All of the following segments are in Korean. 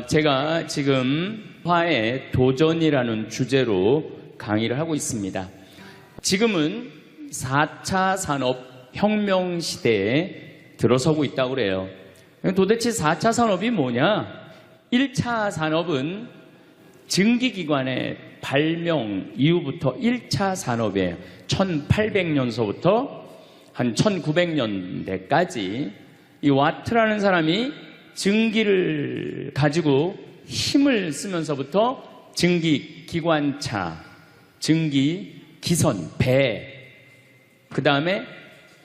제가 지금 화의 도전이라는 주제로 강의를 하고 있습니다. 지금은 4차 산업혁명 시대에 들어서고 있다고 그래요. 도대체 4차 산업이 뭐냐? 1차 산업은 증기기관의 발명 이후부터 1차 산업이에요. 1800년서부터 한 1900년대까지 이 와트라는 사람이 증기를 가지고 힘을 쓰면서부터 증기기관차, 증기기선, 배, 그 다음에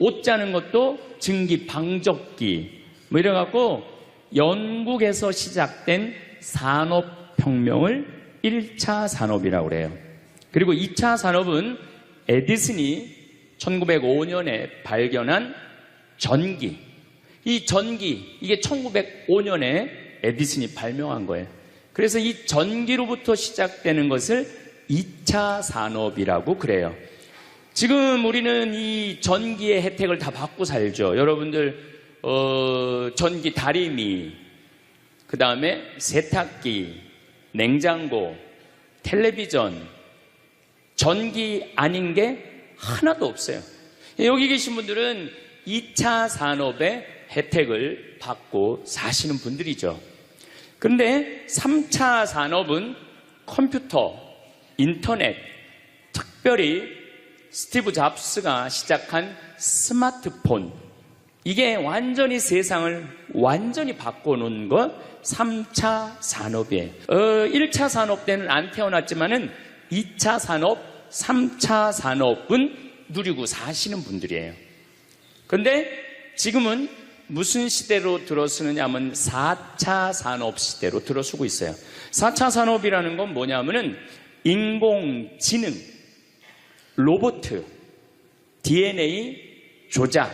옷 짜는 것도 증기방적기 뭐 이래갖고 영국에서 시작된 산업혁명을 1차 산업이라고 그래요. 그리고 2차 산업은 에디슨이 1905년에 발견한 전기, 이 전기, 이게 1905년에 에디슨이 발명한 거예요. 그래서 이 전기로부터 시작되는 것을 2차 산업이라고 그래요. 지금 우리는 이 전기의 혜택을 다 받고 살죠. 여러분들 전기 다리미, 그 다음에 세탁기, 냉장고, 텔레비전, 전기 아닌 게 하나도 없어요. 여기 계신 분들은 2차 산업의 혜택을 받고 사시는 분들이죠. 그런데 3차 산업은 컴퓨터, 인터넷, 특별히 스티브 잡스가 시작한 스마트폰, 이게 완전히 세상을 완전히 바꿔놓은 것 3차 산업이에요. 1차 산업 때는 안 태어났지만은 2차 산업, 3차 산업은 누리고 사시는 분들이에요. 그런데 지금은 무슨 시대로 들어서느냐 하면 4차 산업 시대로 들어서고 있어요. 4차 산업이라는 건 뭐냐면은 인공지능, 로봇, DNA 조작,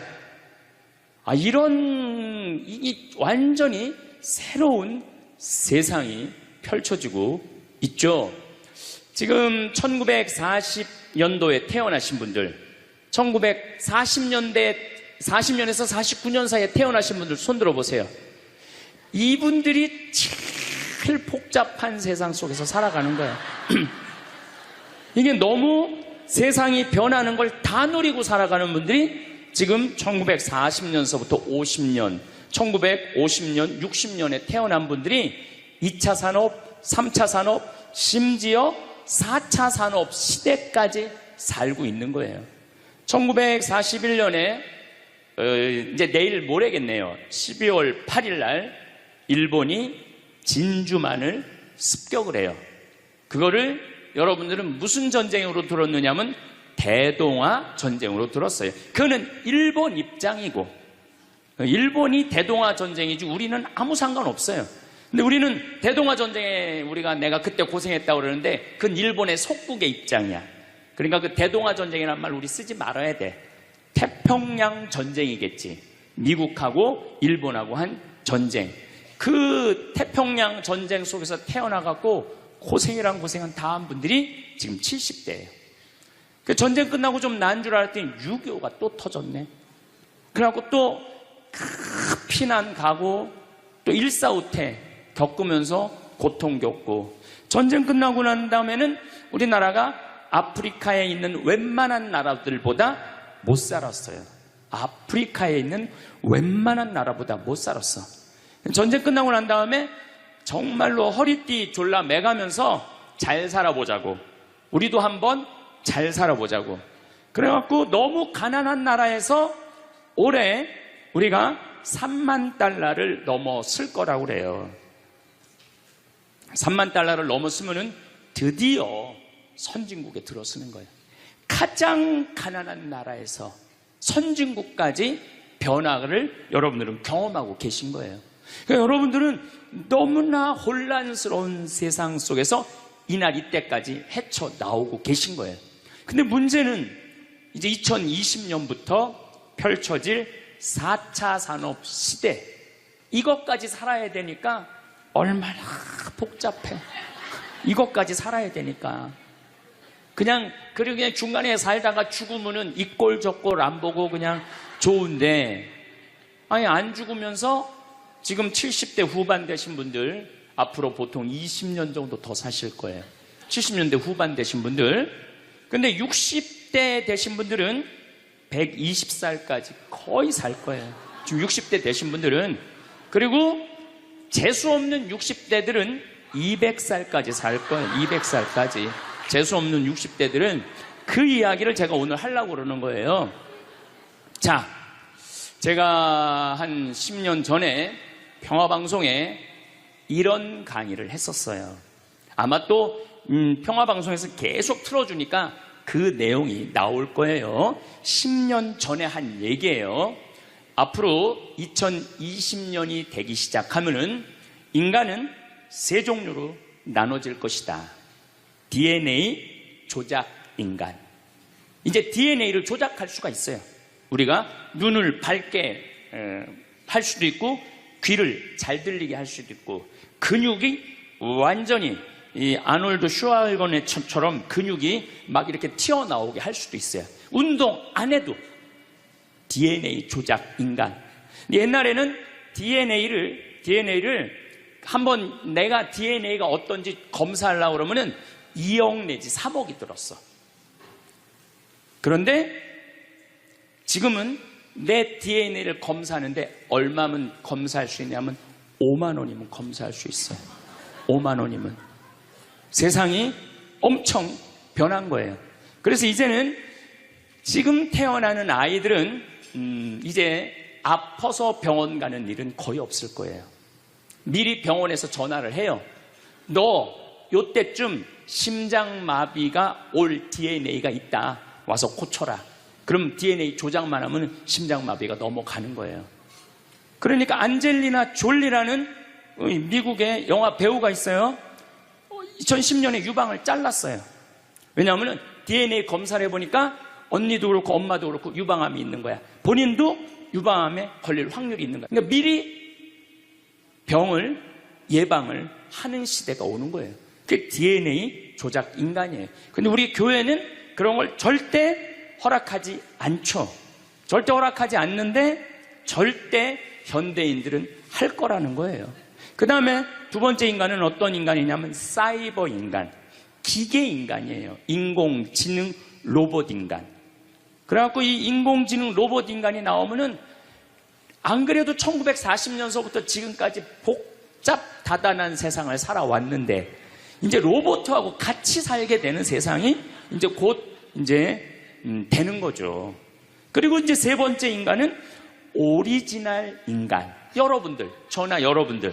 이런 이 완전히 새로운 세상이 펼쳐지고 있죠. 지금 1940년도에 태어나신 분들, 1940년에서 49년 사이에 태어나신 분들 손 들어보세요. 이분들이 제일 복잡한 세상 속에서 살아가는 거예요. 이게 너무 세상이 변하는 걸 다 누리고 살아가는 분들이 지금 1940년서부터 50년, 1950년, 60년에 태어난 분들이 2차 산업, 3차 산업, 심지어 4차 산업 시대까지 살고 있는 거예요. 1941년에 이제 내일 모레겠네요. 12월 8일 날 일본이 진주만을 습격을 해요. 그거를 여러분들은 무슨 전쟁으로 들었느냐면 대동아 전쟁으로 들었어요. 그거는 일본 입장이고, 일본이 대동아 전쟁이지 우리는 아무 상관없어요. 근데 우리는 대동아 전쟁에 내가 그때 고생했다고 그러는데 그건 일본의 속국의 입장이야. 그러니까 그 대동아 전쟁이라는 말 우리 쓰지 말아야 돼. 태평양 전쟁이겠지. 미국하고 일본하고 한 전쟁. 그 태평양 전쟁 속에서 태어나갖고 고생이란 고생은 다 한 분들이 지금 70대예요. 그 전쟁 끝나고 좀 나은 줄 알았더니 6.25가 또 터졌네. 그래갖고 또 피난 가고 또 일사후퇴 겪으면서 고통 겪고, 전쟁 끝나고 난 다음에는 우리나라가 아프리카에 있는 웬만한 나라들보다 못 살았어요. 아프리카에 있는 웬만한 나라보다 못 살았어. 전쟁 끝나고 난 다음에 정말로 허리띠 졸라 매가면서 잘 살아보자고, 우리도 한번 잘 살아보자고. 그래갖고 너무 가난한 나라에서 올해 우리가 3만 달러를 넘었을 거라고 그래요. 3만 달러를 넘었으면은 드디어 선진국에 들어서는 거예요. 가장 가난한 나라에서 선진국까지 변화를 여러분들은 경험하고 계신 거예요. 그러니까 여러분들은 너무나 혼란스러운 세상 속에서 이날 이때까지 헤쳐나오고 계신 거예요. 근데 문제는 이제 2020년부터 펼쳐질 4차 산업 시대, 이것까지 살아야 되니까 얼마나 복잡해. 이것까지 살아야 되니까 그냥 중간에 살다가 죽으면은 이 꼴 저 꼴 안 보고 그냥 좋은데, 아니 안 죽으면서 지금 70대 후반 되신 분들 앞으로 보통 20년 정도 더 사실 거예요. 70년대 후반 되신 분들. 근데 60대 되신 분들은 120살까지 거의 살 거예요. 지금 60대 되신 분들은. 그리고 재수 없는 60대들은 200살까지 살 거예요. 200살까지. 재수 없는 60대들은. 그 이야기를 제가 오늘 하려고 그러는 거예요. 자, 제가 한 10년 전에 평화방송에 이런 강의를 했었어요. 아마 또 평화방송에서 계속 틀어주니까 그 내용이 나올 거예요. 10년 전에 한 얘기예요. 앞으로 2020년이 되기 시작하면은 인간은 세 종류로 나눠질 것이다. DNA 조작 인간. 이제 DNA를 조작할 수가 있어요. 우리가 눈을 밝게 할 수도 있고, 귀를 잘 들리게 할 수도 있고, 근육이 완전히 이 아놀드 슈왈거네처럼 근육이 막 이렇게 튀어나오게 할 수도 있어요. 운동 안 해도 DNA 조작 인간. 옛날에는 DNA를 한번 내가 DNA가 어떤지 검사하려고 그러면은 2억 내지 3억이 들었어. 그런데 지금은 내 DNA를 검사하는데 얼마면 검사할 수 있냐면 5만 원이면 검사할 수 있어요. 5만 원이면. 세상이 엄청 변한 거예요. 그래서 이제는 지금 태어나는 아이들은 이제 아파서 병원 가는 일은 거의 없을 거예요. 미리 병원에서 전화를 해요. 너 요때쯤 심장마비가 올 DNA가 있다. 와서 고쳐라. 그럼 DNA 조작만 하면 심장마비가 넘어가는 거예요. 그러니까 안젤리나 졸리라는 미국의 영화 배우가 있어요. 2010년에 유방을 잘랐어요. 왜냐하면 DNA 검사를 해보니까 언니도 그렇고 엄마도 그렇고 유방암이 있는 거야. 본인도 유방암에 걸릴 확률이 있는 거야. 그러니까 미리 병을 예방을 하는 시대가 오는 거예요. 그게 DNA 조작 인간이에요. 근데 우리 교회는 그런 걸 절대 허락하지 않죠. 절대 허락하지 않는데 절대 현대인들은 할 거라는 거예요. 그 다음에 두 번째 인간은 어떤 인간이냐면 사이버 인간, 기계 인간이에요. 인공지능 로봇 인간. 그래갖고 이 인공지능 로봇 인간이 나오면은 안 그래도 1940년서부터 지금까지 복잡 다단한 세상을 살아왔는데 이제 로봇하고 같이 살게 되는 세상이 이제 곧 되는 거죠. 그리고 이제 세 번째 인간은 오리지널 인간. 여러분들, 저나 여러분들.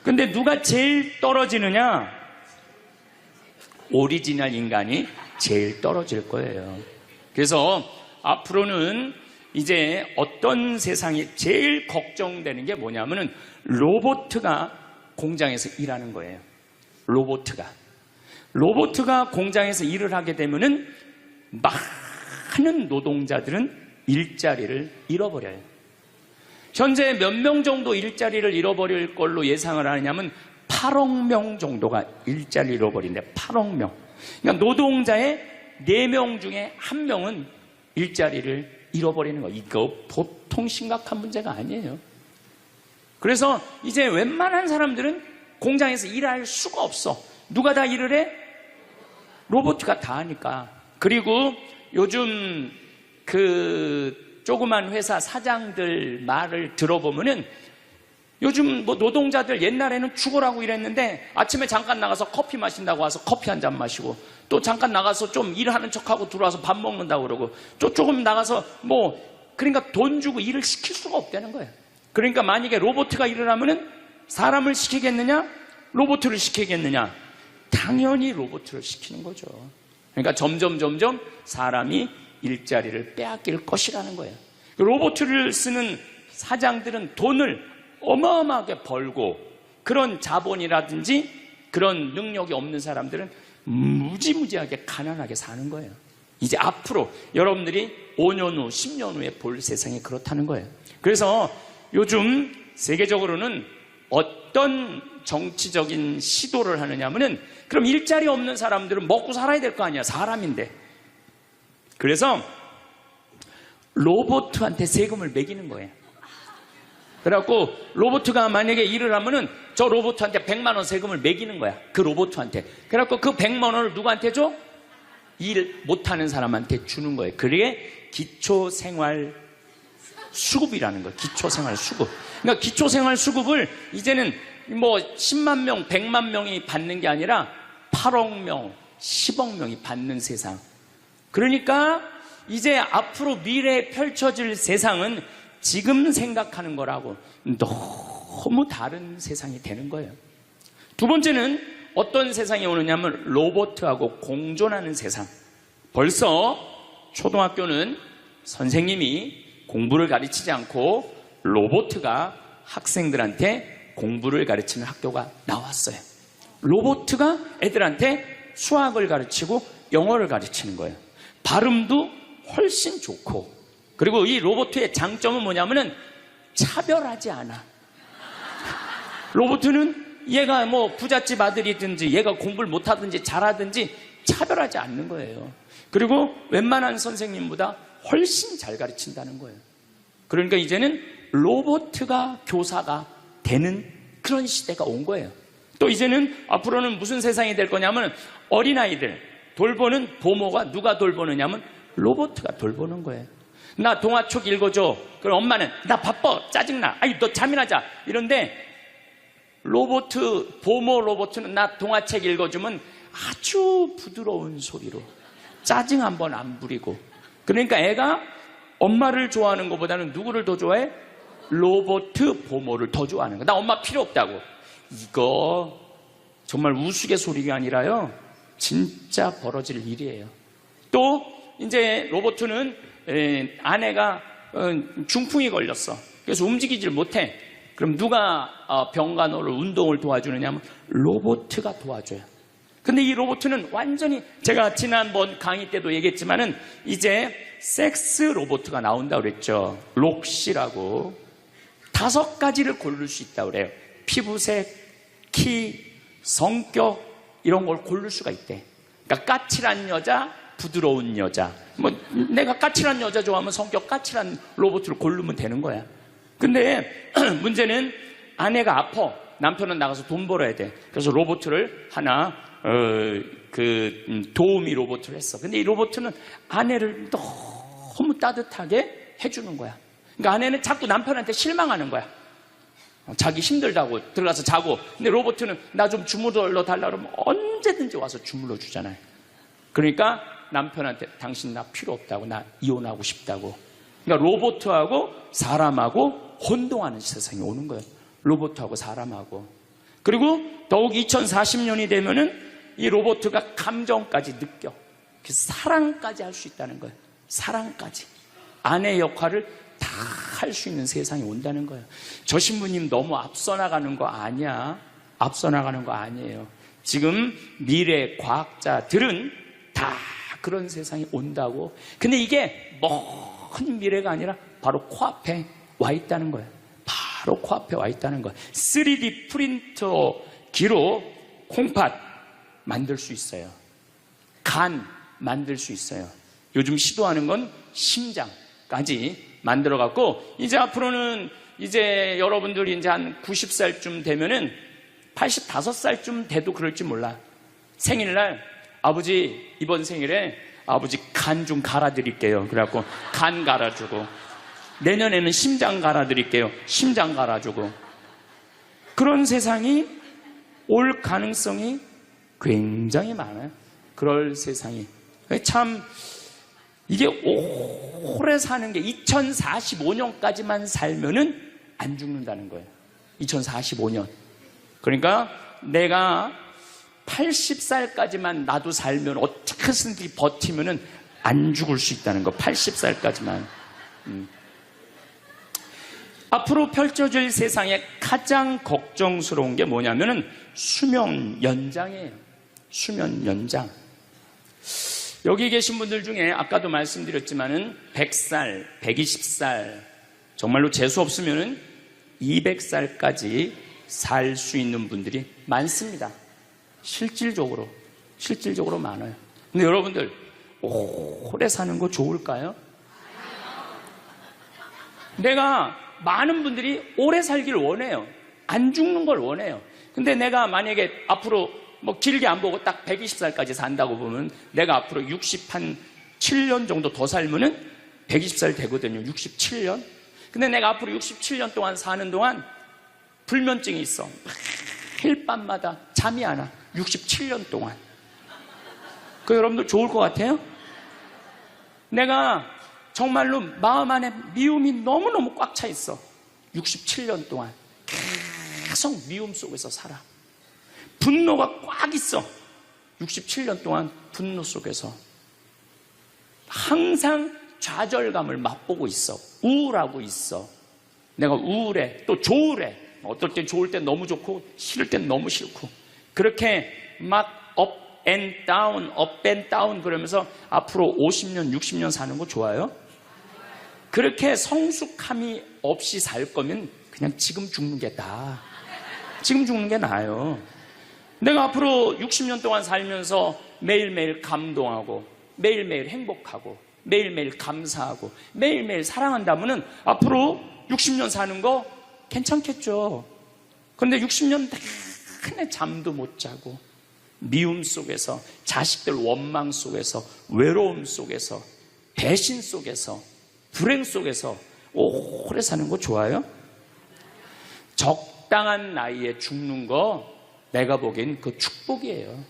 근데 누가 제일 떨어지느냐? 오리지널 인간이 제일 떨어질 거예요. 그래서 앞으로는 이제 어떤 세상이 제일 걱정되는 게 뭐냐면은 로봇가 공장에서 일하는 거예요. 로봇가 공장에서 일을 하게 되면은 많은 노동자들은 일자리를 잃어버려요. 현재 몇 명 정도 일자리를 잃어버릴 걸로 예상을 하느냐면 8억 명 정도가 일자리를 잃어버린대. 8억 명. 그러니까 노동자의 4명 중에 1명은 일자리를 잃어버리는 거. 이거 보통 심각한 문제가 아니에요. 그래서 이제 웬만한 사람들은 공장에서 일할 수가 없어. 누가 다 일을 해? 로봇가 다 하니까. 그리고 요즘 그 조그만 회사 사장들 말을 들어보면은 요즘 뭐 노동자들 옛날에는 죽으라고 일했는데 아침에 잠깐 나가서 커피 마신다고 와서 커피 한 잔 마시고 또 잠깐 나가서 좀 일하는 척하고 들어와서 밥 먹는다고 그러고 또 조금 나가서 뭐 그러니까 돈 주고 일을 시킬 수가 없다는 거예요. 그러니까 만약에 로봇가 일을 하면은 사람을 시키겠느냐? 로봇을 시키겠느냐? 당연히 로봇을 시키는 거죠. 그러니까 점점 사람이 일자리를 빼앗길 것이라는 거예요. 로봇을 쓰는 사장들은 돈을 어마어마하게 벌고 그런 자본이라든지 그런 능력이 없는 사람들은 무지무지하게 가난하게 사는 거예요. 이제 앞으로 여러분들이 5년 후, 10년 후에 볼 세상이 그렇다는 거예요. 그래서 요즘 세계적으로는 어떤 정치적인 시도를 하느냐 하면은 그럼 일자리 없는 사람들은 먹고 살아야 될 거 아니야. 사람인데. 그래서 로봇한테 세금을 매기는 거예요. 그래갖고 로봇가 만약에 일을 하면은 저 로봇한테 100만 원 세금을 매기는 거야. 그 로봇한테. 그래갖고 그 100만 원을 누구한테 줘? 일 못하는 사람한테 주는 거예요. 그게 기초생활 수급이라는 거예요. 기초생활 수급. 그러니까 기초생활 수급을 이제는 뭐 10만 명, 100만 명이 받는 게 아니라 8억 명, 10억 명이 받는 세상. 그러니까 이제 앞으로 미래에 펼쳐질 세상은 지금 생각하는 거라고 너무 다른 세상이 되는 거예요. 두 번째는 어떤 세상이 오느냐면 로봇하고 공존하는 세상. 벌써 초등학교는 선생님이 공부를 가르치지 않고 로봇가 학생들한테 공부를 가르치는 학교가 나왔어요. 로봇가 애들한테 수학을 가르치고 영어를 가르치는 거예요. 발음도 훨씬 좋고, 그리고 이 로봇의 장점은 뭐냐면은 차별하지 않아. 로봇은 얘가 뭐 부잣집 아들이든지 얘가 공부를 못하든지 잘하든지 차별하지 않는 거예요. 그리고 웬만한 선생님보다 훨씬 잘 가르친다는 거예요. 그러니까 이제는 로봇가 교사가 되는 그런 시대가 온 거예요. 또 이제는 앞으로는 무슨 세상이 될 거냐면 어린아이들 돌보는 부모가 누가 돌보느냐면 로봇가 돌보는 거예요. 나 동화책 읽어줘. 그럼 엄마는 나 바빠, 짜증나, 아이 너 잠이나 자, 이런데 부모 로봇은 나 동화책 읽어주면 아주 부드러운 소리로 짜증 한번 안 부리고. 그러니까 애가 엄마를 좋아하는 것보다는 누구를 더 좋아해? 로봇 부모를 더 좋아하는 거야. 나 엄마 필요 없다고. 이거 정말 우스갯소리가 아니라요, 진짜 벌어질 일이에요. 또 이제 로봇은 아내가 중풍이 걸렸어. 그래서 움직이질 못해. 그럼 누가 병간호를 운동을 도와주느냐면 로봇가 도와줘요. 근데 이 로봇은 완전히, 제가 지난번 강의 때도 얘기했지만은 이제 섹스 로봇가 나온다고 그랬죠. 록시라고 5가지를 고를 수 있다고 그래요. 피부색, 키, 성격, 이런 걸 고를 수가 있대. 그러니까 까칠한 여자, 부드러운 여자. 뭐 내가 까칠한 여자 좋아하면 성격 까칠한 로봇을 고르면 되는 거야. 근데 문제는 아내가 아파. 남편은 나가서 돈 벌어야 돼. 그래서 로봇을 하나 도우미 로봇을 했어. 근데 이 로봇은 아내를 너무 따뜻하게 해주는 거야. 그러니까 아내는 자꾸 남편한테 실망하는 거야. 자기 힘들다고 들어가서 자고. 근데 로봇은 나 좀 주물러 달라 그러면 언제든지 와서 주물러 주잖아요. 그러니까 남편한테 당신 나 필요 없다고, 나 이혼하고 싶다고. 그러니까 로봇하고 사람하고 혼동하는 세상이 오는 거예요. 로봇하고 사람하고. 그리고 더욱 2040년이 되면은 이 로봇가 감정까지 느껴. 사랑까지 할 수 있다는 거예요. 사랑까지. 아내 역할을 다 할 수 있는 세상이 온다는 거예요. 저 신부님 너무 앞서 나가는 거 아니야? 앞서 나가는 거 아니에요. 지금 미래 과학자들은 다 그런 세상이 온다고. 근데 이게 먼 미래가 아니라 바로 코앞에 와 있다는 거예요. 바로 코앞에 와 있다는 거예요. 3D 프린터기로 콩팥 만들 수 있어요. 간 만들 수 있어요. 요즘 시도하는 건 심장까지 만들어 갖고, 이제 앞으로는 이제 여러분들이 이제 한 90살쯤 되면은 85살쯤 돼도 그럴지 몰라. 생일날 아버지 이번 생일에 아버지 간 좀 갈아드릴게요. 그래갖고 간 갈아주고, 내년에는 심장 갈아드릴게요. 심장 갈아주고. 그런 세상이 올 가능성이 굉장히 많아요. 그럴 세상이. 참 이게 오래 사는 게 2045년까지만 살면은 안 죽는다는 거예요. 2045년. 그러니까 내가 80살까지만 나도 살면 어떻게든지 버티면은 안 죽을 수 있다는 거. 80살까지만. 앞으로 펼쳐질 세상에 가장 걱정스러운 게 뭐냐면은 수명 연장이에요. 수명 연장. 여기 계신 분들 중에 아까도 말씀드렸지만은 100살, 120살, 정말로 재수 없으면은 200살까지 살 수 있는 분들이 많습니다. 실질적으로 많아요. 근데 여러분들 오래 사는 거 좋을까요? 내가 많은 분들이 오래 살기를 원해요. 안 죽는 걸 원해요. 근데 내가 만약에 앞으로 뭐 길게 안 보고 딱 120살까지 산다고 보면 내가 앞으로 67년 정도 더 살면은 120살 되거든요. 67년. 근데 내가 앞으로 67년 동안 사는 동안 불면증이 있어. 매일 밤마다 잠이 안 와. 67년 동안. 그 여러분들 좋을 것 같아요? 내가 정말로 마음 안에 미움이 너무너무 꽉 차 있어. 67년 동안 계속 미움 속에서 살아. 분노가 꽉 있어. 67년 동안 분노 속에서 항상 좌절감을 맛보고 있어. 우울하고 있어. 내가 우울해. 또 좋으래. 어떨 땐 좋을 땐 너무 좋고 싫을 땐 너무 싫고 그렇게 막 up and down, up and down 그러면서 앞으로 50년, 60년 사는 거 좋아요? 그렇게 성숙함이 없이 살 거면 그냥 지금 죽는 게 나아. 지금 죽는 게 나아요. 내가 앞으로 60년 동안 살면서 매일매일 감동하고 매일매일 행복하고 매일매일 감사하고 매일매일 사랑한다면은 앞으로 60년 사는 거 괜찮겠죠. 그런데 60년 내내 잠도 못 자고 미움 속에서 자식들 원망 속에서 외로움 속에서 배신 속에서 불행 속에서 오래 사는 거 좋아요? 적당한 나이에 죽는 거 내가 보기엔 그 축복이에요.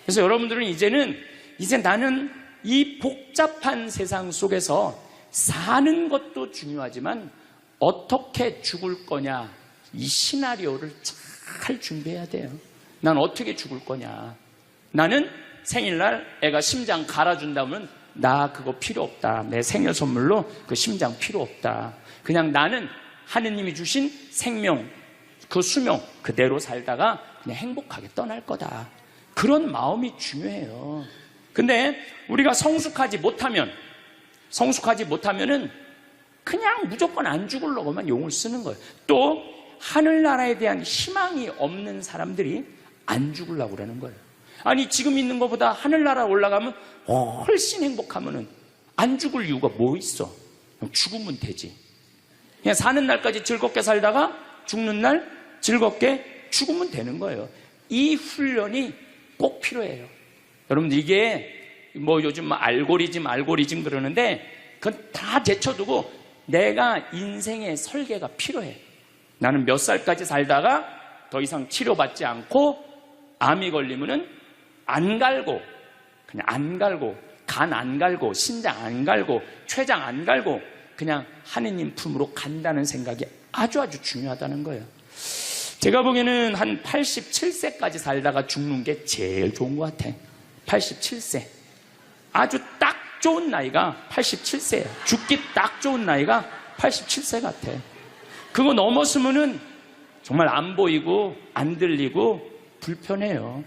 그래서 여러분들은 이제 나는 이 복잡한 세상 속에서 사는 것도 중요하지만 어떻게 죽을 거냐 이 시나리오를 잘 준비해야 돼요. 난 어떻게 죽을 거냐. 나는 생일날 애가 심장 갈아준다면 나 그거 필요 없다. 내 생일 선물로 그 심장 필요 없다. 그냥 나는 하느님이 주신 생명 그 수명 그대로 살다가 그냥 행복하게 떠날 거다. 그런 마음이 중요해요. 근데 우리가 성숙하지 못하면은 그냥 무조건 안 죽으려고만 용을 쓰는 거예요. 또 하늘나라에 대한 희망이 없는 사람들이 안 죽으려고 그러는 거예요. 아니 지금 있는 것보다 하늘나라 올라가면 훨씬 행복하면은 안 죽을 이유가 뭐 있어? 그냥 죽으면 되지. 그냥 사는 날까지 즐겁게 살다가 죽는 날 즐겁게 죽으면 되는 거예요. 이 훈련이 꼭 필요해요. 여러분들 이게 뭐 요즘 알고리즘 그러는데 그건 다 제쳐두고 내가 인생의 설계가 필요해. 나는 몇 살까지 살다가 더 이상 치료받지 않고 암이 걸리면은 안 갈고 그냥 안 갈고 간 안 갈고 신장 안 갈고 췌장 안 갈고 그냥 하느님 품으로 간다는 생각이 아주 중요하다는 거예요. 제가 보기에는 한 87세까지 살다가 죽는 게 제일 좋은 것 같아. 87세. 아주 딱 좋은 나이가 87세야. 죽기 딱 좋은 나이가 87세 같아. 그거 넘었으면은 정말 안 보이고 안 들리고 불편해요.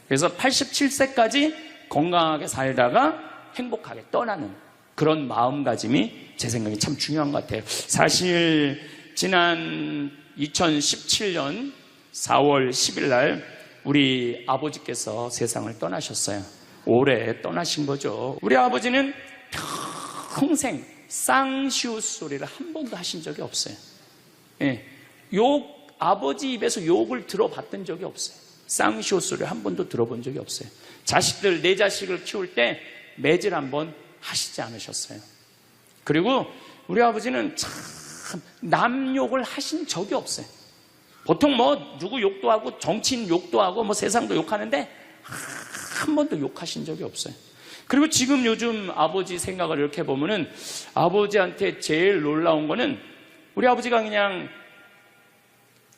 그래서 87세까지 건강하게 살다가 행복하게 떠나는 그런 마음가짐이 제 생각에 참 중요한 것 같아요. 사실 지난 2017년 4월 10일 날 우리 아버지께서 세상을 떠나셨어요. 올해 떠나신 거죠. 우리 아버지는 평생 쌍시옷 소리를 한 번도 하신 적이 없어요. 예, 아버지 입에서 욕을 들어봤던 적이 없어요. 쌍시옷 소리를 한 번도 들어본 적이 없어요. 자식들, 내 자식을 키울 때 매질 한 번 하시지 않으셨어요. 그리고 우리 아버지는 참 남 욕을 하신 적이 없어요. 보통 뭐 누구 욕도 하고 정치인 욕도 하고 뭐 세상도 욕하는데 한 번도 욕하신 적이 없어요. 그리고 지금 요즘 아버지 생각을 이렇게 보면은 아버지한테 제일 놀라운 거는 우리 아버지가 그냥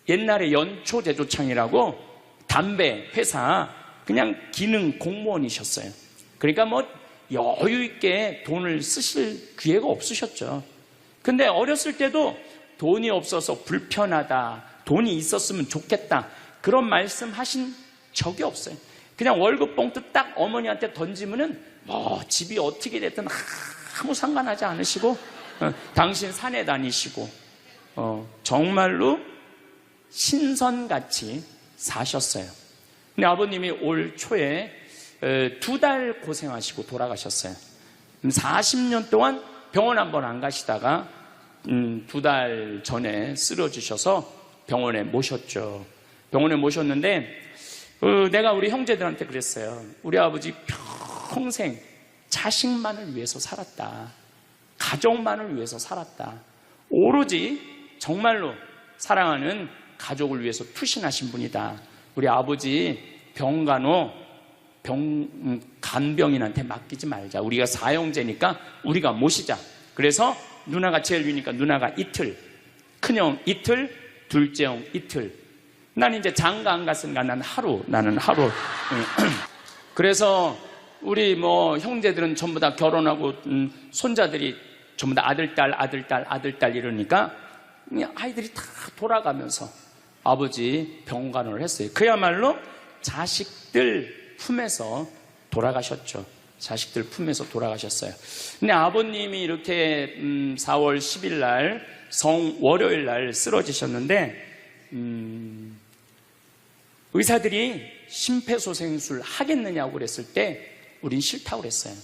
옛날에 연초제조창이라고 담배 회사 그냥 기능 공무원이셨어요. 그러니까 뭐 여유 있게 돈을 쓰실 기회가 없으셨죠. 근데 어렸을 때도 돈이 없어서 불편하다, 돈이 있었으면 좋겠다 그런 말씀 하신 적이 없어요. 그냥 월급 봉투 딱 어머니한테 던지면은 뭐 집이 어떻게 됐든 아무 상관하지 않으시고 당신 산에 다니시고 정말로 신선같이 사셨어요. 근데 아버님이 올 초에 2달 고생하시고 돌아가셨어요. 40년 동안 병원 한 번 안 가시다가 2달 전에 쓰러지셔서 병원에 모셨죠. 병원에 모셨는데 내가 우리 형제들한테 그랬어요. 우리 아버지 평생 자식만을 위해서 살았다. 가족만을 위해서 살았다. 오로지 정말로 사랑하는 가족을 위해서 투신하신 분이다. 우리 아버지 병간호 간병인한테 맡기지 말자. 우리가 사형제니까 우리가 모시자. 그래서 누나가 제일 위니까 누나가 이틀, 큰형 이틀, 둘째 형 이틀. 난 이제 장가 안 갔으니까 나는 하루. 그래서 우리 형제들은 전부 다 결혼하고 손자들이 전부 다 아들, 딸 이러니까 아이들이 다 돌아가면서 아버지 병간호를 했어요. 그야말로 자식들 품에서 돌아가셨죠. 자식들 품에서 돌아가셨어요. 근데 아버님이 이렇게 4월 10일 날 월요일 날 쓰러지셨는데 의사들이 심폐소생술 하겠느냐고 그랬을 때 우린 싫다고 그랬어요.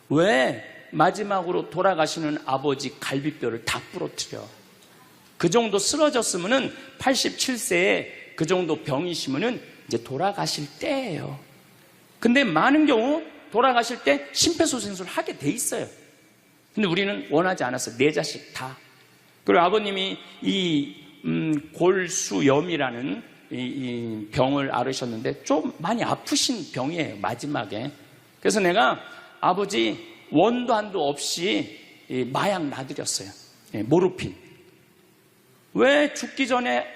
왜 마지막으로 돌아가시는 아버지 갈비뼈를 다 부러뜨려? 그 정도 쓰러졌으면은 87세에 그 정도 병이시면은 이제 돌아가실 때예요. 근데 많은 경우 돌아가실 때 심폐소생술 하게 돼 있어요. 근데 우리는 원하지 않았어요. 네 자식 다. 그리고 아버님이 이 골수염이라는 이 병을 앓으셨는데 좀 많이 아프신 병이에요. 마지막에. 그래서 내가 아버지 원도 한도 없이 마약 놔드렸어요. 모르핀. 왜 죽기 전에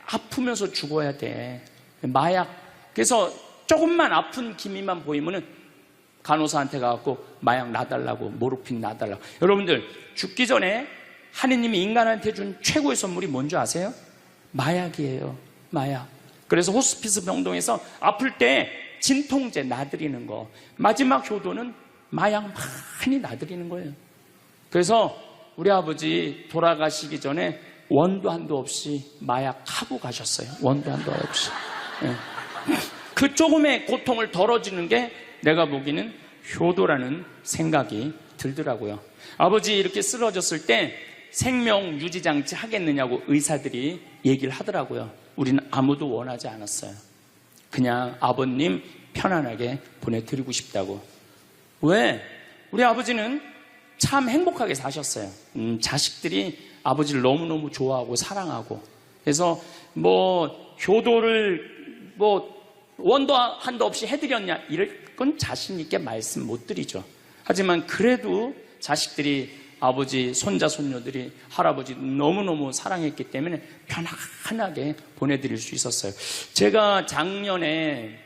아프면서 죽어야 돼? 마약. 그래서 조금만 아픈 기미만 보이면은 간호사한테 가갖고 마약 놔달라고, 모르핀 놔달라고. 여러분들 죽기 전에 하느님이 인간한테 준 최고의 선물이 뭔지 아세요? 마약이에요. 마약. 그래서 호스피스 병동에서 아플 때 진통제 놔드리는 거. 마지막 효도는 마약 많이 놔드리는 거예요. 그래서 우리 아버지 돌아가시기 전에 원도 한도 없이 마약하고 가셨어요. 원도 한도 없이. 그 조금의 고통을 덜어주는 게 내가 보기에는 효도라는 생각이 들더라고요. 아버지 이렇게 쓰러졌을 때 생명 유지장치 하겠느냐고 의사들이 얘기를 하더라고요. 우리는 아무도 원하지 않았어요. 그냥 아버님 편안하게 보내드리고 싶다고. 왜? 우리 아버지는 참 행복하게 사셨어요. 자식들이 아버지를 너무너무 좋아하고 사랑하고. 그래서 효도를 원도 한도 없이 해드렸냐 이럴 건 자신 있게 말씀 못 드리죠. 하지만 그래도 자식들이 아버지, 손자, 손녀들이 할아버지 너무너무 사랑했기 때문에 편안하게 보내드릴 수 있었어요. 제가 작년에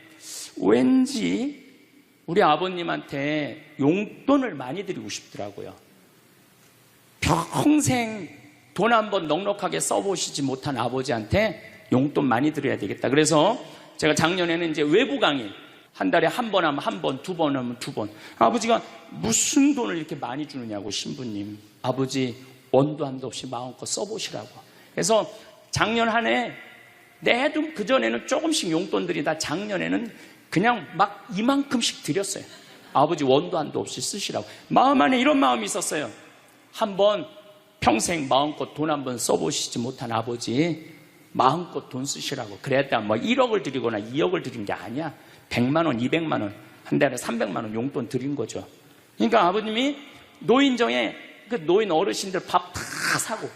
왠지 우리 아버님한테 용돈을 많이 드리고 싶더라고요. 평생 돈 한번 넉넉하게 써보시지 못한 아버지한테 용돈 많이 드려야 되겠다. 그래서 제가 작년에는 이제 외부 강의 한 달에 한 번 하면 한 번, 두 번 하면 두 번. 아버지가 무슨 돈을 이렇게 많이 주느냐고, 신부님. 아버지 원도 한도 없이 마음껏 써보시라고. 그래서 작년 한 해 내도 그전에는 조금씩 용돈 드리다 작년에는 그냥 막 이만큼씩 드렸어요. 아버지 원도 한도 없이 쓰시라고. 마음 안에 이런 마음이 있었어요. 한번 평생 마음껏 돈 한번 써보시지 못한 아버지 마음껏 돈 쓰시라고. 그랬다 1억을 드리거나 2억을 드린 게 아니야. 100만 원, 200만 원, 한 달에 300만 원 용돈 드린 거죠. 그러니까 아버님이 노인정에 그 노인 어르신들 밥 다 사고,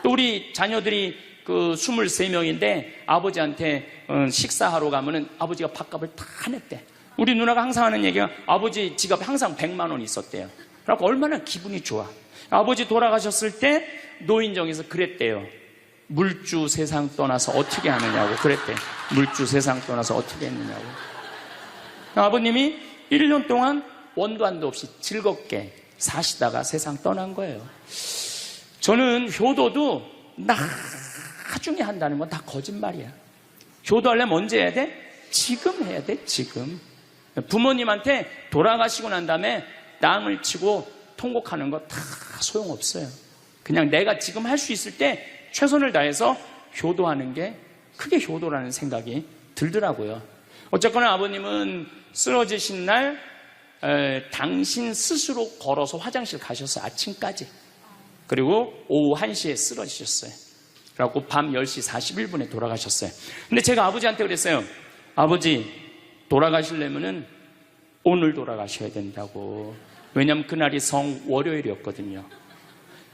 또 우리 자녀들이 그 23명인데 아버지한테 식사하러 가면은 아버지가 밥값을 다 냈대. 우리 누나가 항상 하는 얘기가 아버지 지갑에 항상 100만 원 있었대요. 그래서 얼마나 기분이 좋아. 아버지 돌아가셨을 때 노인정에서 그랬대요. 물주 세상 떠나서 어떻게 하느냐고 그랬대. 물주 세상 떠나서 어떻게 했느냐고. 아버님이 1년 동안 원도 한도 없이 즐겁게 사시다가 세상 떠난 거예요. 저는 효도도 나중에 한다는 건 다 거짓말이야. 효도하려면 언제 해야 돼? 지금 해야 돼, 지금. 부모님한테 돌아가시고 난 다음에 땅을 치고 통곡하는 거 다 소용없어요. 그냥 내가 지금 할 수 있을 때 최선을 다해서 효도하는 게 그게 효도라는 생각이 들더라고요. 어쨌거나 아버님은 쓰러지신 날 당신 스스로 걸어서 화장실 가셨어요. 아침까지. 그리고 오후 1시에 쓰러지셨어요. 그래갖고 밤 10시 41분에 돌아가셨어요. 근데 제가 아버지한테 그랬어요. 아버지, 돌아가시려면은 오늘 돌아가셔야 된다고. 왜냐면 그날이 성월요일이었거든요.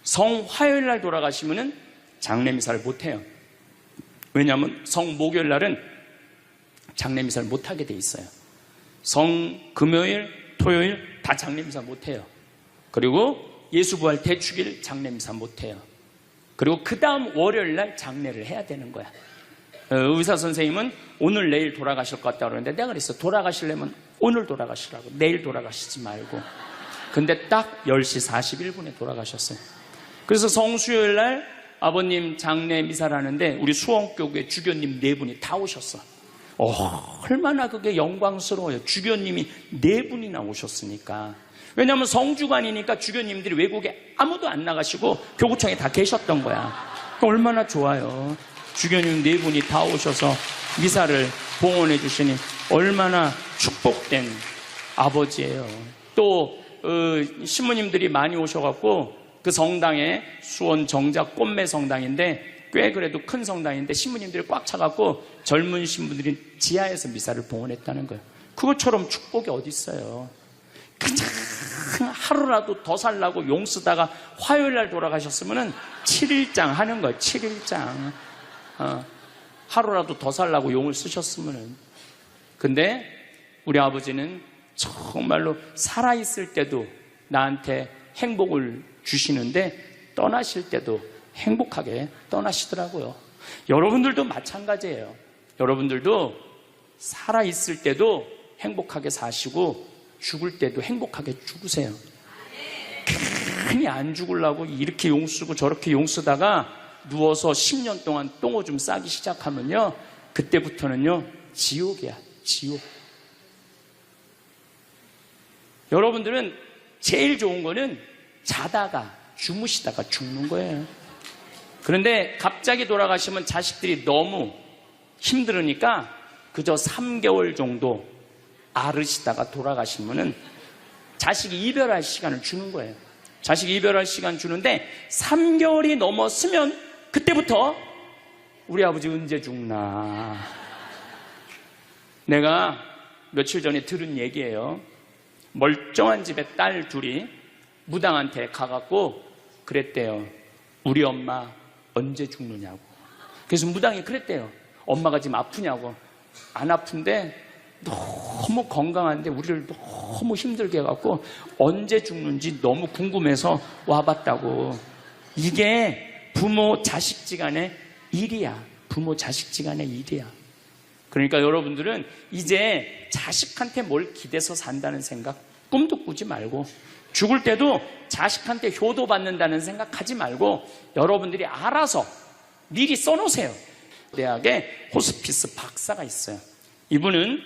성화요일 날 돌아가시면은 장례미사를 못해요. 왜냐하면 성목요일 날은 장례미사를 못하게 돼 있어요. 성금요일, 토요일 다 장례미사 못해요. 그리고 예수부활 대축일 장례미사 못해요. 그리고 그 다음 월요일 날 장례를 해야 되는 거야. 의사 선생님은 오늘 내일 돌아가실 것 같다고 그러는데 내가 그랬어. 돌아가시려면 오늘 돌아가시라고. 내일 돌아가시지 말고. 근데 딱 10시 41분에 돌아가셨어요. 그래서 성수요일 날 아버님 장례 미사를 하는데 우리 수원교구에 주교님 4분이 다 오셨어. 얼마나 그게 영광스러워요. 주교님이 4분이나 오셨으니까. 왜냐하면 성주관이니까 주교님들이 외국에 아무도 안 나가시고 교구청에 다 계셨던 거야. 얼마나 좋아요. 주교님 4분이 다 오셔서 미사를 봉헌해 주시니 얼마나 축복된 아버지예요. 또 신부님들이 많이 오셔갖고 그 성당에 수원 정작 꽃매 성당인데 꽤 그래도 큰 성당인데 신부님들이 꽉 차갖고 젊은 신부들이 지하에서 미사를 봉헌했다는 거예요. 그것처럼 축복이 어디 있어요. 그냥 하루라도 더 살라고 용 쓰다가 화요일날 돌아가셨으면 7일장 하는 거예요. 7일장. 하루라도 더 살라고 용을 쓰셨으면. 근데 우리 아버지는 정말로 살아있을 때도 나한테 행복을 주시는데 떠나실 때도 행복하게 떠나시더라고요. 여러분들도 마찬가지예요. 여러분들도 살아있을 때도 행복하게 사시고 죽을 때도 행복하게 죽으세요. 괜히 안 죽으려고 이렇게 용 쓰고 저렇게 용 쓰다가 누워서 10년 동안 똥오줌 싸기 시작하면요, 그때부터는요 지옥이야. 지옥. 여러분들은 제일 좋은 거는 자다가 주무시다가 죽는 거예요. 그런데 갑자기 돌아가시면 자식들이 너무 힘들으니까 그저 3개월 정도 앓으시다가 돌아가시면은 자식이 이별할 시간을 주는 거예요. 자식이 이별할 시간 주는데 3개월이 넘었으면 그때부터 우리 아버지 언제 죽나. 내가 며칠 전에 들은 얘기예요. 멀쩡한 집에 딸 둘이 무당한테 가갖고 그랬대요. 우리 엄마 언제 죽느냐고. 그래서 무당이 그랬대요. 엄마가 지금 아프냐고. 안 아픈데 너무 건강한데 우리를 너무 힘들게 해갖고 언제 죽는지 너무 궁금해서 와봤다고. 이게 부모 자식지간의 일이야. 부모 자식지간의 일이야. 그러니까 여러분들은 이제 자식한테 뭘 기대서 산다는 생각 꿈도 꾸지 말고, 죽을 때도 자식한테 효도받는다는 생각하지 말고 여러분들이 알아서 미리 써놓으세요. 대학에 호스피스 박사가 있어요. 이분은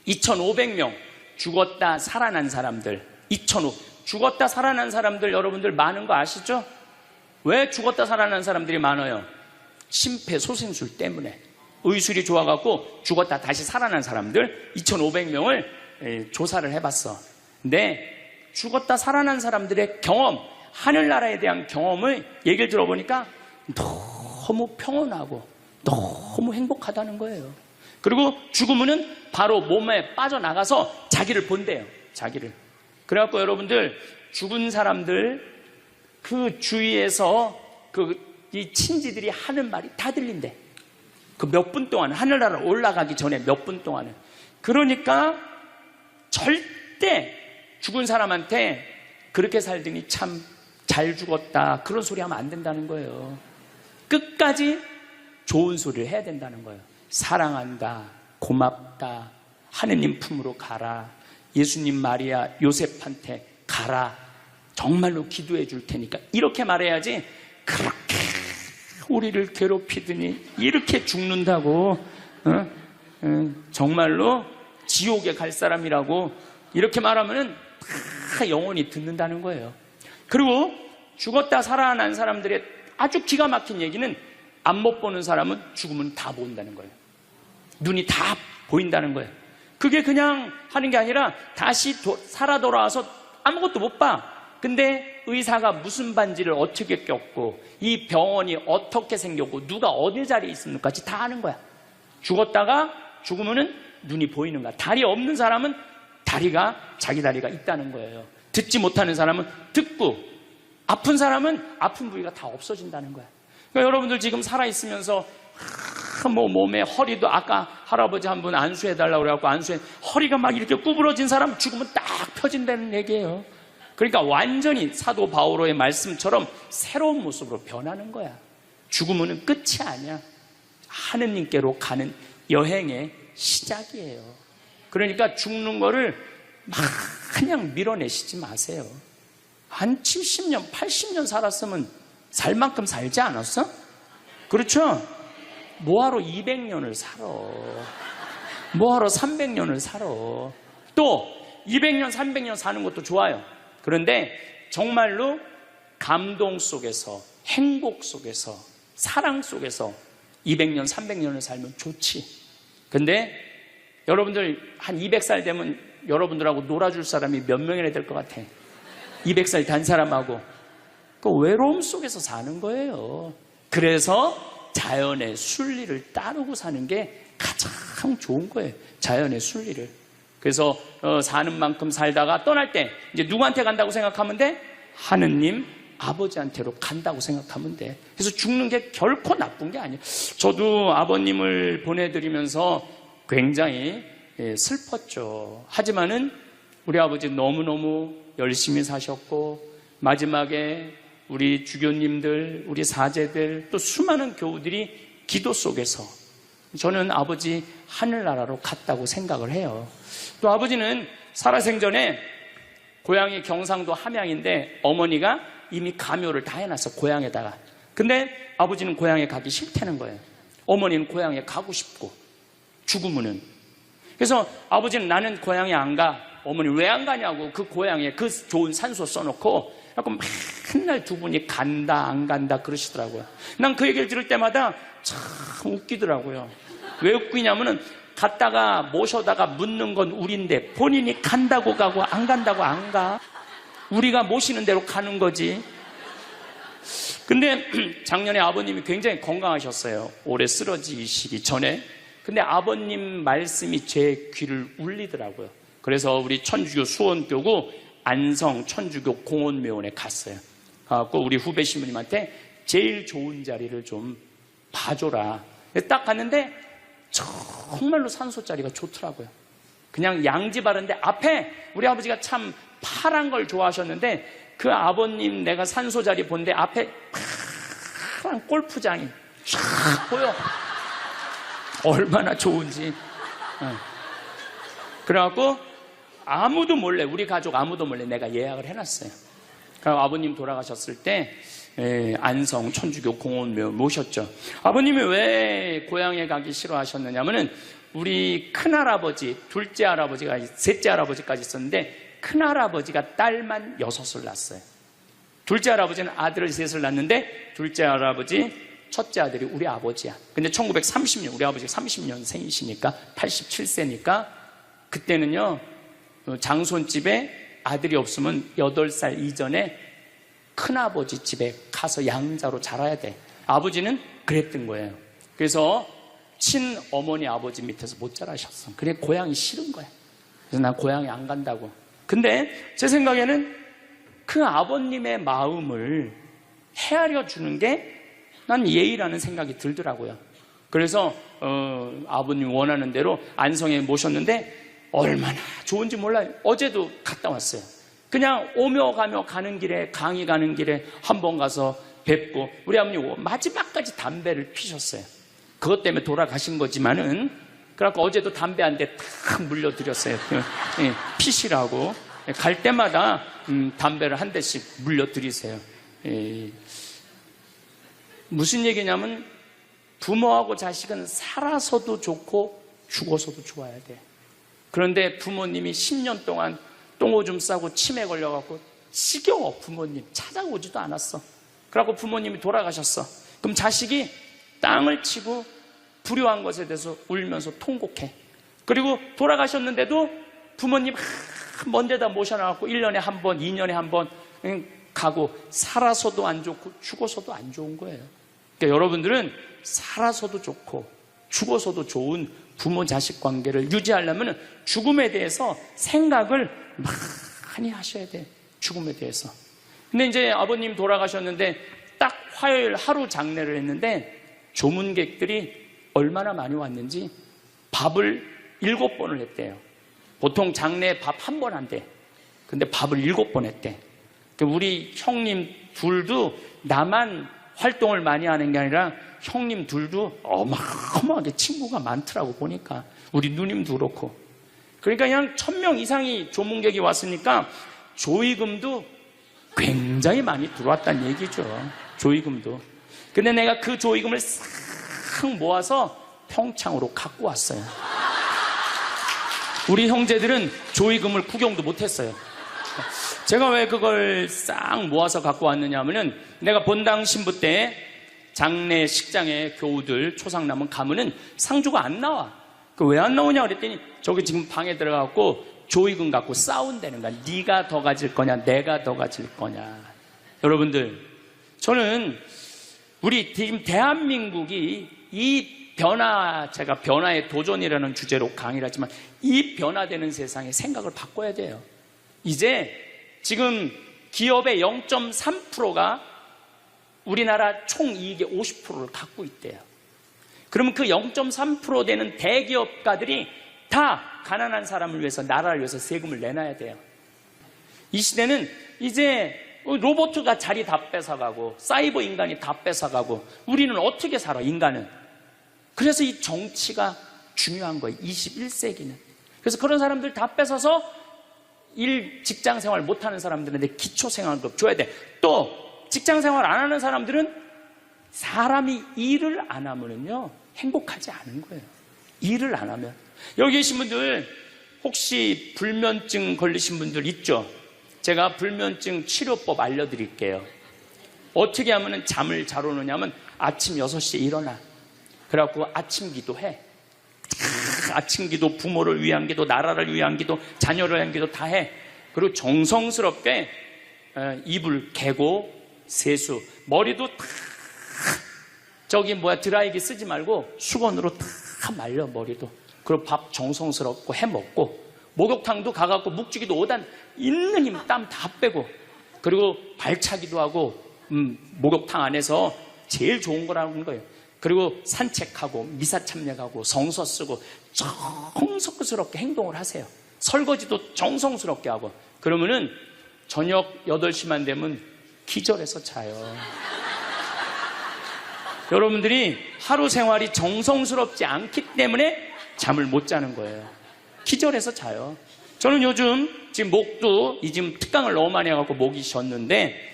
2,500명 죽었다 살아난 사람들, 2,500 죽었다 살아난 사람들 여러분들 많은 거 아시죠? 왜 죽었다 살아난 사람들이 많아요? 심폐소생술 때문에. 의술이 좋아갖고 죽었다 다시 살아난 사람들 2,500명을 조사를 해봤어. 근데 죽었다 살아난 사람들의 경험, 하늘나라에 대한 경험을 얘기를 들어보니까 너무 평온하고 너무 행복하다는 거예요. 그리고 죽으면은 바로 몸에 빠져나가서 자기를 본대요. 자기를. 그래갖고 여러분들 죽은 사람들 그 주위에서 이 친지들이 하는 말이 다 들린대. 그 몇 분 동안, 하늘나라 올라가기 전에 몇 분 동안은. 그러니까 절대 죽은 사람한테 그렇게 살더니 참 잘 죽었다 그런 소리 하면 안 된다는 거예요. 끝까지 좋은 소리를 해야 된다는 거예요. 사랑한다, 고맙다, 하느님 품으로 가라, 예수님 마리아 요셉한테 가라, 정말로 기도해 줄 테니까, 이렇게 말해야지. 그렇게 우리를 괴롭히더니 이렇게 죽는다고 정말로 지옥에 갈 사람이라고 이렇게 말하면 다 영원히 듣는다는 거예요. 그리고 죽었다 살아난 사람들의 아주 기가 막힌 얘기는 안 못 보는 사람은 죽으면 다 보인다는 거예요. 눈이 다 보인다는 거예요. 그게 그냥 하는 게 아니라 다시 살아 돌아와서 아무것도 못 봐. 근데 의사가 무슨 반지를 어떻게 꼈고 이 병원이 어떻게 생겼고 누가 어디 자리에 있습니까? 다 아는 거야. 죽었다가 죽으면은 눈이 보이는 거야. 다리 없는 사람은 자기 다리가 있다는 거예요. 듣지 못하는 사람은 듣고, 아픈 사람은 아픈 부위가 다 없어진다는 거야. 그러니까 여러분들 지금 살아있으면서 몸에 허리도, 아까 할아버지 한 분 안수해달라고 그래갖고 허리가 막 이렇게 구부러진 사람 죽으면 딱 펴진다는 얘기예요. 그러니까 완전히 사도 바오로의 말씀처럼 새로운 모습으로 변하는 거야. 죽으면 끝이 아니야. 하느님께로 가는 여행의 시작이에요. 그러니까 죽는 거를 막 그냥 밀어내시지 마세요. 한 70년, 80년 살았으면 살 만큼 살지 않았어? 그렇죠? 뭐하러 200년을 살아? 뭐하러 300년을 살아? 또 200년, 300년 사는 것도 좋아요. 그런데 정말로 감동 속에서, 행복 속에서, 사랑 속에서 200년, 300년을 살면 좋지. 근데 여러분들 한 200살 되면 여러분들하고 놀아줄 사람이 몇 명이나 될 것 같아? 200살 단 사람하고. 그 외로움 속에서 사는 거예요. 그래서 자연의 순리를 따르고 사는 게 가장 좋은 거예요. 자연의 순리를. 그래서 사는 만큼 살다가 떠날 때 이제 누구한테 간다고 생각하면 돼? 하느님 아버지한테로 간다고 생각하면 돼. 그래서 죽는 게 결코 나쁜 게 아니에요. 저도 아버님을 보내드리면서 굉장히 슬펐죠. 하지만은 우리 아버지 너무너무 열심히 사셨고, 마지막에 우리 주교님들, 우리 사제들, 또 수많은 교우들이 기도 속에서 저는 아버지 하늘나라로 갔다고 생각을 해요. 또 아버지는 살아생전에 고향이 경상도 함양인데 어머니가 이미 가묘를 다 해놨어, 고향에다가. 근데 아버지는 고향에 가기 싫다는 거예요. 어머니는 고향에 가고 싶고, 죽으면은. 그래서 아버지는 나는 고향에 안 가. 어머니 왜 안 가냐고, 그 고향에 그 좋은 산소 써놓고 맨날 두 분이 간다 안 간다 그러시더라고요. 난 그 얘기를 들을 때마다 참 웃기더라고요. 왜 웃기냐면은 갔다가 모셔다가 묻는 건 우리인데 본인이 간다고 가고 안 간다고 안 가. 우리가 모시는 대로 가는 거지. 근데 작년에 아버님이 굉장히 건강하셨어요. 올해 쓰러지시기 전에. 근데 아버님 말씀이 제 귀를 울리더라고요. 그래서 우리 천주교 수원교구 안성 천주교 공원묘원에 갔어요. 가서 우리 후배 신부님한테 제일 좋은 자리를 좀 봐줘라. 딱 갔는데 정말로 산소 자리가 좋더라고요. 그냥 양지 바른데 앞에 우리 아버지가 참 파란 걸 좋아하셨는데 그 아버님 내가 산소 자리 본데 앞에 파란 골프장이 쫙 보여. 얼마나 좋은지. 그래갖고 아무도 몰래, 우리 가족 아무도 몰래 내가 예약을 해놨어요. 그리고 아버님 돌아가셨을 때 안성 천주교 공원묘 모셨죠. 아버님이 왜 고향에 가기 싫어하셨느냐면은 우리 큰할아버지, 둘째 할아버지가, 셋째 할아버지까지 있었는데 큰할아버지가 딸만 6을 낳았어요. 둘째 할아버지는 아들을 3을 낳았는데 둘째 할아버지 첫째 아들이 우리 아버지야. 근데 1930년, 우리 아버지가 30년생이시니까 87세니까 그때는요, 장손집에 아들이 없으면 8살 이전에 큰아버지 집에 가서 양자로 자라야 돼. 아버지는 그랬던 거예요. 그래서 친어머니 아버지 밑에서 못 자라셨어. 그래 고향이 싫은 거야. 그래서 난 고향에 안 간다고. 근데 제 생각에는 그 아버님의 마음을 헤아려 주는 게 난 예의라는 생각이 들더라고요. 그래서 아버님 원하는 대로 안성에 모셨는데 얼마나 좋은지 몰라요. 어제도 갔다 왔어요. 그냥 오며 가며 가는 길에, 강의 가는 길에 한번 가서 뵙고, 우리 아버님 마지막까지 담배를 피셨어요. 그것 때문에 돌아가신 거지만은, 그래갖고 어제도 담배 한 대 탁 물려드렸어요. 피시라고. 갈 때마다 담배를 한 대씩 물려드리세요. 무슨 얘기냐면 부모하고 자식은 살아서도 좋고 죽어서도 좋아야 돼. 그런데 부모님이 10년 동안 똥오줌 싸고 치매 걸려갖고 지겨워. 부모님 찾아오지도 않았어. 그래갖고 부모님이 돌아가셨어. 그럼 자식이 땅을 치고 불효한 것에 대해서 울면서 통곡해. 그리고 돌아가셨는데도 부모님 먼 데다 모셔놔갖고 1년에 한 번, 2년에 한 번 가고 살아서도 안 좋고 죽어서도 안 좋은 거예요. 그러니까 여러분들은 살아서도 좋고 죽어서도 좋은 부모 자식 관계를 유지하려면 죽음에 대해서 생각을 많이 하셔야 돼. 죽음에 대해서. 근데 이제 아버님 돌아가셨는데 딱 화요일 하루 장례를 했는데 조문객들이 얼마나 많이 왔는지 밥을 7번을 했대요. 보통 장례에 밥 1번 한대. 근데 밥을 7번 했대. 우리 형님 둘도 나만 활동을 많이 하는 게 아니라 형님 둘도 어마어마하게 친구가 많더라고 보니까. 우리 누님도 그렇고. 그러니까 그냥 1000명 이상이 조문객이 왔으니까 조의금도 굉장히 많이 들어왔다는 얘기죠. 조의금도. 근데 내가 그 조의금을 싹 모아서 평창으로 갖고 왔어요. 우리 형제들은 조의금을 구경도 못했어요. 제가 왜 그걸 싹 모아서 갖고 왔느냐 하면은 내가 본당 신부 때 장례 식장에 교우들 초상 남은 가면은 상주가 안 나와. 그 왜 안 나오냐 그랬더니 저기 지금 방에 들어가고 조의금 갖고 싸운다는 거야. 네가 더 가질 거냐 내가 더 가질 거냐. 여러분들 저는 우리 지금 대한민국이 이 변화, 제가 변화의 도전이라는 주제로 강의를 하지만 이 변화되는 세상에 생각을 바꿔야 돼요. 이제 지금 기업의 0.3%가 우리나라 총이익의 50%를 갖고 있대요. 그러면 그 0.3% 되는 대기업가들이 다 가난한 사람을 위해서, 나라를 위해서 세금을 내놔야 돼요. 이 시대는 이제 로봇가 자리 다 뺏어가고 사이버 인간이 다 뺏어가고 우리는 어떻게 살아, 인간은. 그래서 이 정치가 중요한 거예요. 21세기는. 그래서 그런 사람들 다 뺏어서 직장 생활 못하는 사람들한테 기초생활급 줘야 돼. 또 직장 생활 안 하는 사람들은 사람이 일을 안 하면요 행복하지 않은 거예요. 일을 안 하면. 여기 계신 분들 혹시 불면증 걸리신 분들 있죠? 제가 불면증 치료법 알려드릴게요. 어떻게 하면 잠을 잘 오느냐면 아침 6시에 일어나. 그래갖고 아침 기도해. 아침 기도, 부모를 위한 기도, 나라를 위한 기도, 자녀를 위한 기도 다 해. 그리고 정성스럽게 이불 개고 세수, 머리도 다 드라이기 쓰지 말고 수건으로 다 말려 머리도. 그리고 밥 정성스럽고 해 먹고 목욕탕도 가갖고 묵지기도 5단 있는 힘 땀 다 빼고 그리고 발차기도 하고 목욕탕 안에서 제일 좋은 거라는 거예요. 그리고 산책하고 미사 참여하고 성서 쓰고 정성스럽게 행동을 하세요. 설거지도 정성스럽게 하고 그러면은 저녁 8시만 되면 기절해서 자요. 여러분들이 하루 생활이 정성스럽지 않기 때문에 잠을 못 자는 거예요. 기절해서 자요. 저는 요즘 지금 목도 지금 특강을 너무 많이 해갖고 목이 쉬었는데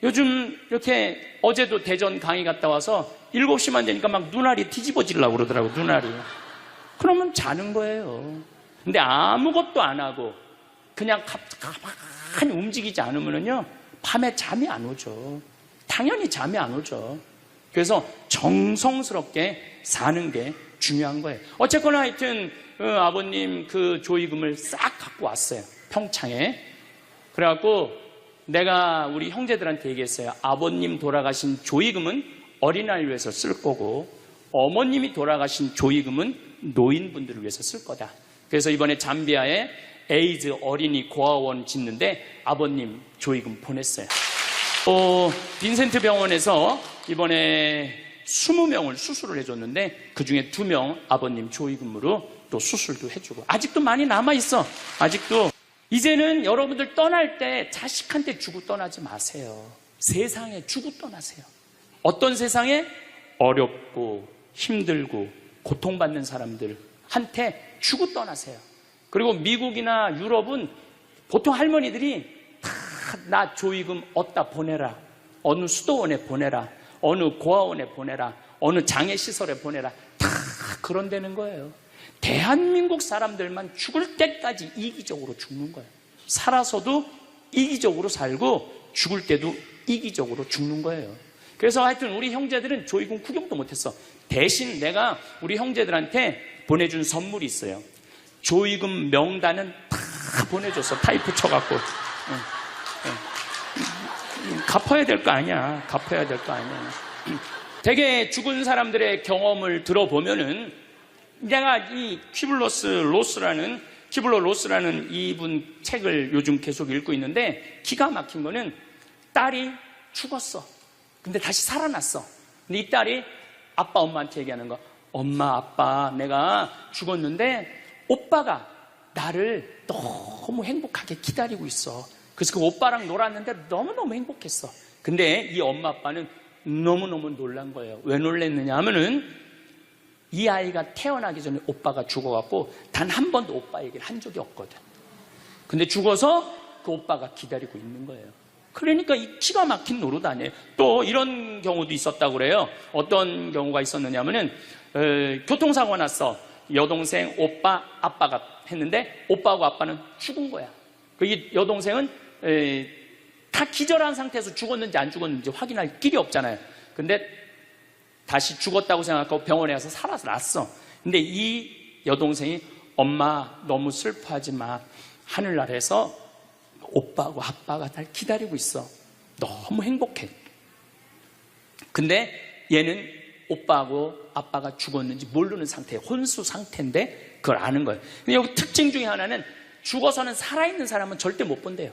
요즘 이렇게 어제도 대전 강의 갔다 와서 7시만 되니까 막 눈알이 뒤집어지려고 그러더라고요. 눈알이. 그러면 자는 거예요. 근데 아무것도 안 하고 그냥 가만히 움직이지 않으면요 밤에 잠이 안 오죠. 당연히 잠이 안 오죠. 그래서 정성스럽게 사는 게 중요한 거예요. 어쨌거나 하여튼 아버님 그 조의금을 싹 갖고 왔어요. 평창에. 그래갖고 내가 우리 형제들한테 얘기했어요. 아버님 돌아가신 조의금은 어린아이를 위해서 쓸 거고 어머님이 돌아가신 조의금은 노인분들을 위해서 쓸 거다. 그래서 이번에 잠비아에 에이즈 어린이 고아원 짓는데 아버님 조의금 보냈어요. 빈센트 병원에서 이번에 20명을 수술을 해줬는데 그중에 2명 아버님 조의금으로 또 수술도 해주고 아직도 많이 남아있어. 아직도. 이제는 여러분들 떠날 때 자식한테 주고 떠나지 마세요. 세상에 주고 떠나세요. 어떤 세상에? 어렵고 힘들고 고통받는 사람들한테 주고 떠나세요. 그리고 미국이나 유럽은 보통 할머니들이 다 나 조의금 어디다 보내라. 어느 수도원에 보내라. 어느 고아원에 보내라. 어느 장애시설에 보내라. 다 그런 데는 거예요. 대한민국 사람들만 죽을 때까지 이기적으로 죽는 거예요. 살아서도 이기적으로 살고 죽을 때도 이기적으로 죽는 거예요. 그래서 하여튼 우리 형제들은 조의금 구경도 못했어. 대신 내가 우리 형제들한테 보내준 선물이 있어요. 조의금 명단은 다 보내줬어. 타이프 쳐갖고. 갚아야 될 거 아니야. 갚아야 될 거 아니야. 되게 죽은 사람들의 경험을 들어보면은, 내가 이 퀴블러 로스라는 이분 책을 요즘 계속 읽고 있는데, 기가 막힌 거는 딸이 죽었어. 근데 다시 살아났어. 근데 이 딸이 아빠 엄마한테 얘기하는 거, 엄마 아빠 내가 죽었는데 오빠가 나를 너무 행복하게 기다리고 있어. 그래서 그 오빠랑 놀았는데 너무너무 행복했어. 근데 이 엄마 아빠는 너무너무 놀란 거예요. 왜 놀랬느냐 하면은, 이 아이가 태어나기 전에 오빠가 죽어갖고 단 한 번도 오빠 얘기를 한 적이 없거든. 근데 죽어서 그 오빠가 기다리고 있는 거예요. 그러니까 이 기가 막힌 노릇 아니에요. 또 이런 경우도 있었다고 그래요. 어떤 경우가 있었느냐면은, 교통사고가 났어. 여동생, 오빠, 아빠가 했는데 오빠하고 아빠는 죽은 거야. 이 여동생은 다 기절한 상태에서 죽었는지 안 죽었는지 확인할 길이 없잖아요. 근데 다시 죽었다고 생각하고 병원에 가서 살아났어. 근데 이 여동생이, 엄마 너무 슬퍼하지 마. 하늘나라에서 오빠하고 아빠가 날 기다리고 있어. 너무 행복해. 근데 얘는 오빠하고 아빠가 죽었는지 모르는 상태예요. 혼수 상태인데 그걸 아는 거예요. 근데 여기 특징 중에 하나는, 죽어서는 살아있는 사람은 절대 못 본대요.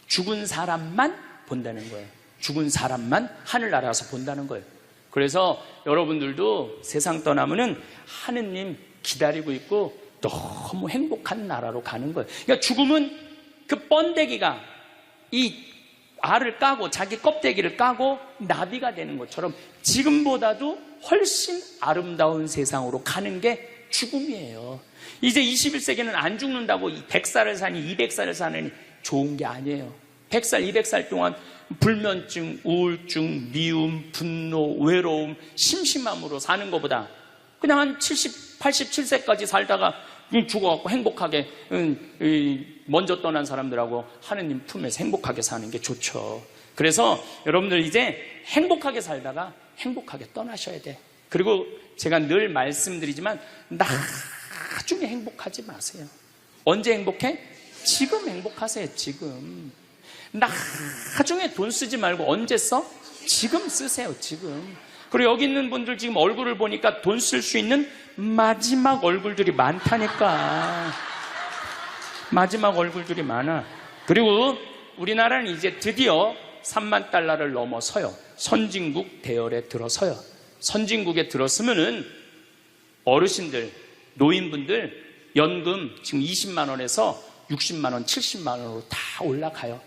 죽은 사람만 본다는 거예요. 죽은 사람만 하늘나라에서 본다는 거예요. 그래서 여러분들도 세상 떠나면은 하느님 기다리고 있고 너무 행복한 나라로 가는 거예요. 그러니까 죽음은 그 번데기가 이 알을 까고 자기 껍데기를 까고 나비가 되는 것처럼 지금보다도 훨씬 아름다운 세상으로 가는 게 죽음이에요. 이제 21세기는 안 죽는다고 100살을 사니 200살을 사느니 좋은 게 아니에요. 100살, 200살 동안 불면증, 우울증, 미움, 분노, 외로움, 심심함으로 사는 것보다 그냥 한 70, 87세까지 살다가 죽어갖고 행복하게 먼저 떠난 사람들하고 하느님 품에서 행복하게 사는 게 좋죠. 그래서 여러분들 이제 행복하게 살다가 행복하게 떠나셔야 돼. 그리고 제가 늘 말씀드리지만 나중에 행복하지 마세요. 언제 행복해? 지금 행복하세요. 지금. 나중에 돈 쓰지 말고 언제 써? 지금 쓰세요. 지금. 그리고 여기 있는 분들 지금 얼굴을 보니까 돈 쓸 수 있는 마지막 얼굴들이 많다니까. 마지막 얼굴들이 많아. 그리고 우리나라는 이제 드디어 3만 달러를 넘어서요. 선진국 대열에 들어서요. 선진국에 들었으면은 어르신들, 노인분들 연금 지금 20만 원에서 60만 원, 70만 원으로 다 올라가요.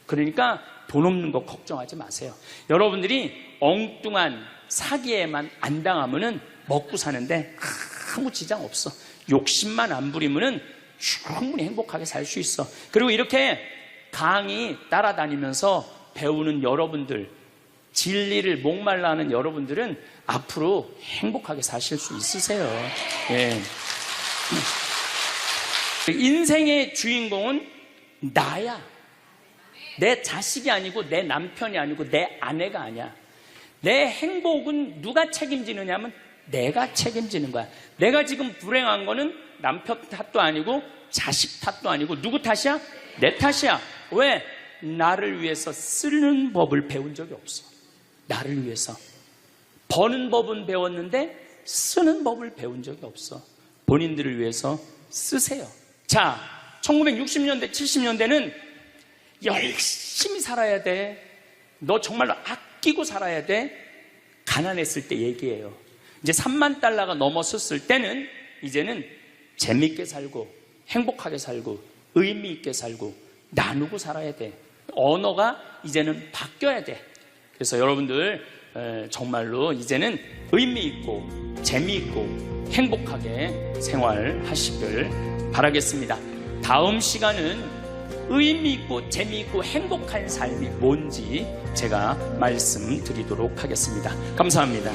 그러니까 돈 없는 거 걱정하지 마세요. 여러분들이 엉뚱한 사기에만 안 당하면은 먹고 사는데 아무 지장 없어. 욕심만 안 부리면은 충분히 행복하게 살 수 있어. 그리고 이렇게 강의 따라다니면서 배우는 여러분들, 진리를 목말라 하는 여러분들은 앞으로 행복하게 사실 수 있으세요. 예. 인생의 주인공은 나야. 내 자식이 아니고 내 남편이 아니고 내 아내가 아니야. 내 행복은 누가 책임지느냐 하면 내가 책임지는 거야. 내가 지금 불행한 거는 남편 탓도 아니고 자식 탓도 아니고 누구 탓이야? 내 탓이야. 왜? 나를 위해서 쓰는 법을 배운 적이 없어. 나를 위해서. 버는 법은 배웠는데 쓰는 법을 배운 적이 없어. 본인들을 위해서 쓰세요. 자, 1960년대, 70년대는 열심히 살아야 돼. 너 정말로 아끼고 살아야 돼. 가난했을 때 얘기예요. 이제 3만 달러가 넘었을 때는 이제는 재밌게 살고 행복하게 살고 의미 있게 살고 나누고 살아야 돼. 언어가 이제는 바뀌어야 돼. 그래서 여러분들 정말로 이제는 의미 있고 재미있고 행복하게 생활하시길 바라겠습니다. 다음 시간은 의미 있고 재미있고 행복한 삶이 뭔지 제가 말씀드리도록 하겠습니다. 감사합니다.